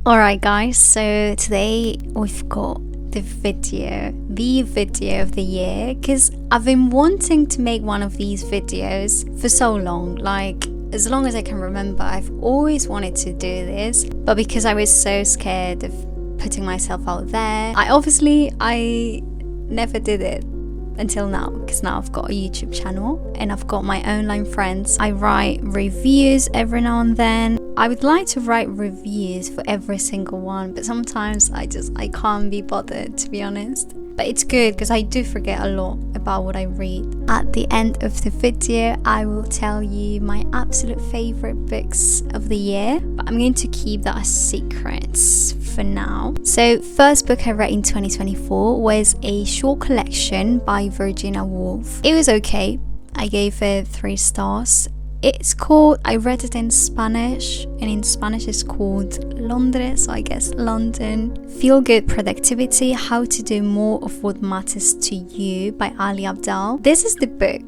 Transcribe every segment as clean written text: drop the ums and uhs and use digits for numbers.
Alright guys, so today we've got the video of the year, because I've been wanting to make one of these videos for so long, like as long as I can remember. I've always wanted to do this, but because I was so scared of putting myself out there, I never did it until now, because now I've got a YouTube channel and I've got my online friends. I write reviews every now and then. I would like to write reviews for every single one, but sometimes I can't be bothered, to be honest. But it's good because I do forget a lot about what I read. At the end of the video, I will tell you my absolute favorite books of the year, but I'm going to keep that a secret for now. So first book I read in 2024 was a short collection by Virginia Woolf. It was okay. I gave it 3 stars. I read it in Spanish, and in Spanish it's called Londres, so I guess London. Feel Good Productivity, How to Do More of What Matters to You by Ali Abdaal. This is the book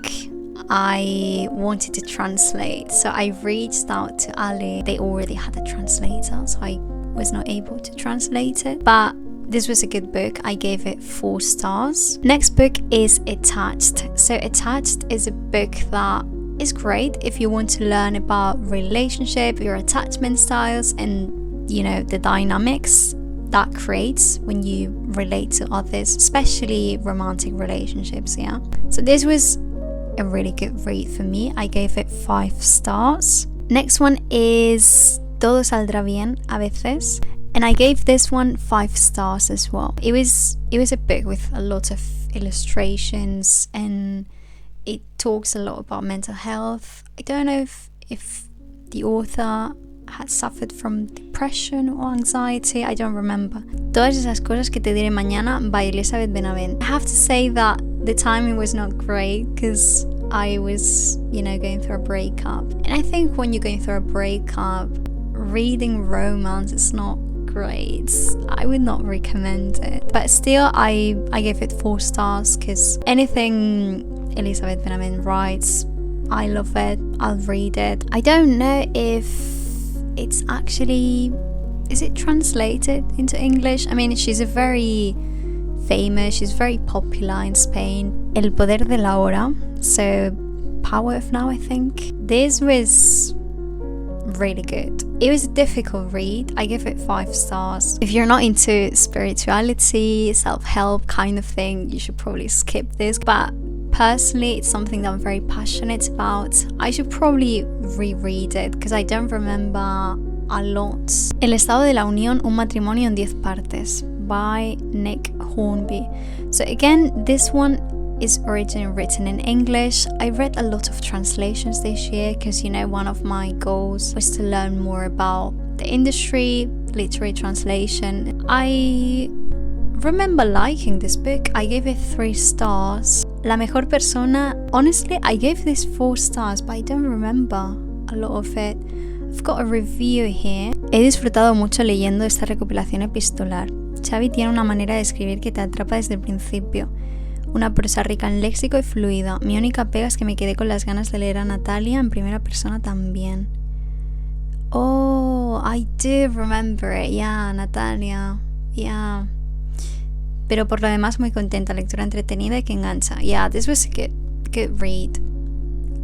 I wanted to translate, so I reached out to Ali. They already had a translator, so I was not able to translate it, but this was a good book. I gave it 4 stars. Next book is Attached. So Attached is a book that is great if you want to learn about relationship, your attachment styles, and the dynamics that creates when you relate to others, especially romantic relationships. So this was a really good read for me. I gave it 5 stars. Next one is Todo, saldrá a veces, and I gave this one 5 stars as well. It was a book with a lot of illustrations, and it talks a lot about mental health. I don't know if the author had suffered from depression or anxiety. I don't remember. Todas esas cosas que te diré mañana by Elísabet Benavent. I have to say that the timing was not great because I was, going through a breakup. And I think when you're going through a breakup, reading romance is not great. I would not recommend it. But still, I gave it 4 stars because anything Elísabet Benavent writes, I love it. I'll read it. I don't know if it's actually, is it translated into English? I mean, she's very popular in Spain. El poder de la hora, so Power of Now, I think. This was really good. It was a difficult read. I give it 5 stars. If you're not into spirituality, self-help kind of thing, you should probably skip this. But personally, it's something that I'm very passionate about. I should probably reread it because I don't remember a lot. El estado de la unión, un matrimonio en 10 partes by Nick Hornby. So again, this one is originally written in English. I read a lot of translations this year because one of my goals was to learn more about the industry, literary translation. I remember liking this book. I gave it 3 stars. La mejor persona, honestly, I gave this 4 stars, but I don't remember a lot of it. I've got a review here. He disfrutado mucho leyendo esta recopilación epistolar. Xavi tiene una manera de escribir que te atrapa desde el principio. Una prosa rica en léxico y fluida. Mi única pega es que me quedé con las ganas de leer a Natalia en primera persona también. Oh, I do remember it. Yeah, Natalia. Yeah. Pero por lo demás muy contenta, lectura entretenida y que engancha. Yeah, this was a good read.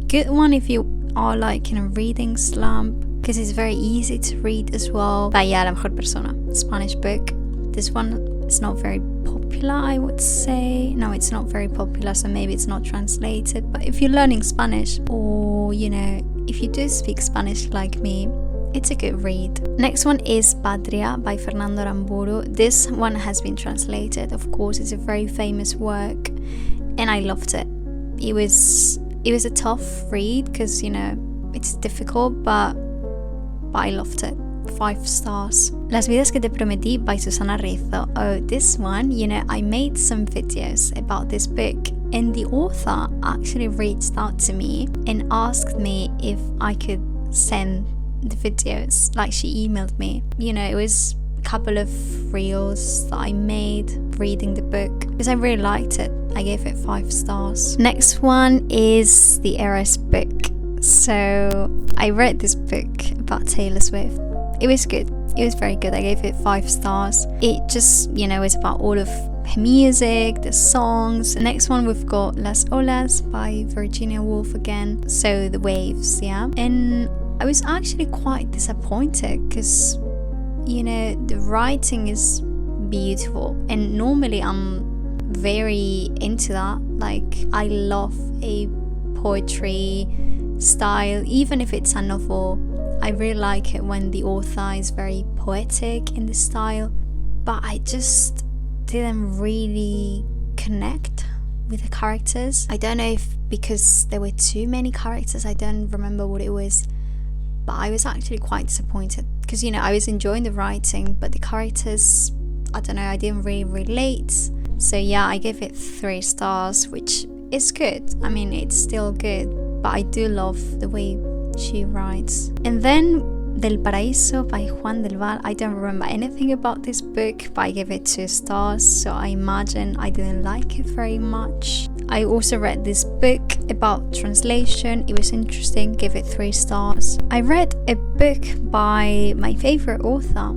Good one if you are like in a reading slump, because it's very easy to read as well. But yeah, La mejor persona, Spanish book. This one is not very popular, I would say. No, it's not very popular, so maybe it's not translated. But if you're learning Spanish, or if you do speak Spanish like me, it's a good read. Next one is Patria by Fernando Aramburu. This one has been translated, of course. It's a very famous work, and I loved it. It was a tough read because it's difficult, but I loved it. 5 stars. Las vidas que te prometí by Susana Rizo. Oh, this one, I made some videos about this book, and the author actually reached out to me and asked me if I could send the videos. Like, she emailed me. It was a couple of reels that I made reading the book because I really liked it. I gave it 5 stars. Next one is the Érase book. So I read this book about Taylor Swift. It was good. It was very good. I gave it 5 stars. It just, is about all of her music, the songs. The next one we've got Las Olas by Virginia Woolf again. So the waves, yeah. And I was actually quite disappointed because, the writing is beautiful. And normally I'm very into that. Like, I love a poetry style, even if it's a novel. I really like it when the author is very poetic in the style, but I just didn't really connect with the characters. I don't know if because there were too many characters, I don't remember what it was, but I was actually quite disappointed because, I was enjoying the writing, but the characters, I don't know, I didn't really relate. So yeah, I gave it 3 stars, which is good. I mean, it's still good, but I do love the way she writes. And then Del Paraíso by Juan del Val. I don't remember anything about this book, but I gave it 2 stars, so I imagine I didn't like it very much. I also read this book about translation. It was interesting, gave it 3 stars. I read a book by my favorite author,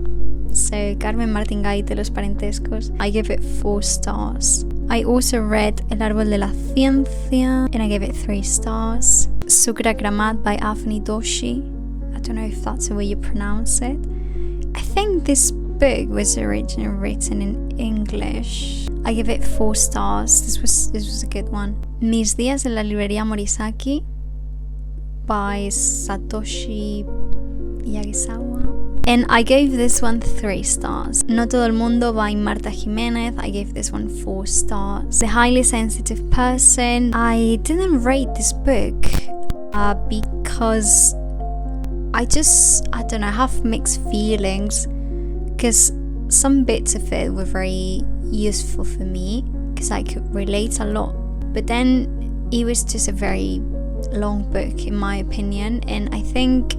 so Carmen Martín Gaite, Los Parentescos. I gave it 4 stars. I also read El Árbol de la Ciencia and I gave it 3 stars. Sugra Gramat by Avni Doshi. I don't know if that's the way you pronounce it. I think this book was originally written in English. I give it 4 stars. This was a good one. Mis días en la librería Morisaki by Satoshi Yagisawa. And I gave this one 3 stars. No Todo el Mundo by Marta Jimenez. I gave this one 4 stars. The Highly Sensitive Person. I didn't rate this book because I don't know, have mixed feelings, because some bits of it were very useful for me because I could relate a lot, but then it was just a very long book in my opinion, and I think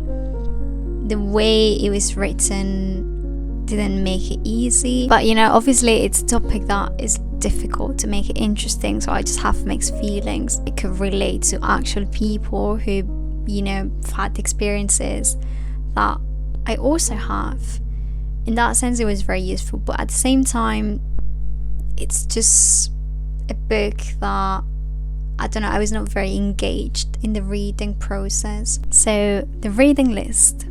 the way it was written didn't make it easy. But obviously it's a topic that is difficult to make it interesting, so I just have mixed feelings. It could relate to actual people who had experiences that I also have. In that sense it was very useful, but at the same time it's just a book that I don't know, I was not very engaged in the reading process. So the reading list: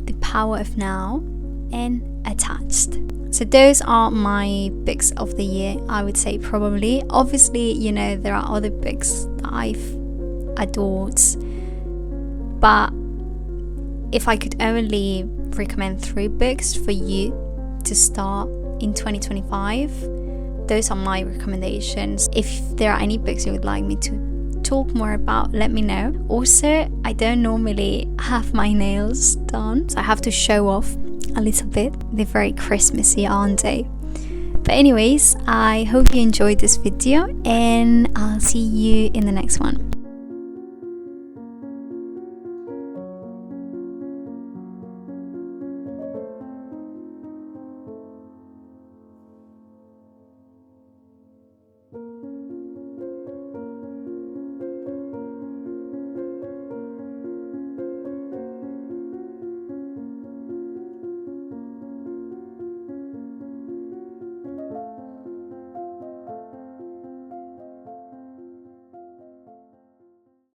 The Power of Now and Attached. So those are my books of the year, I would say, probably. Obviously, there are other books that I've adored, but if I could only recommend 3 books for you to start in 2025, those are my recommendations. If there are any books you would like me to talk more about, let me know. Also, I don't normally have my nails done, so I have to show off a little bit. They're very Christmassy, aren't they? But anyways, I hope you enjoyed this video and I'll see you in the next one.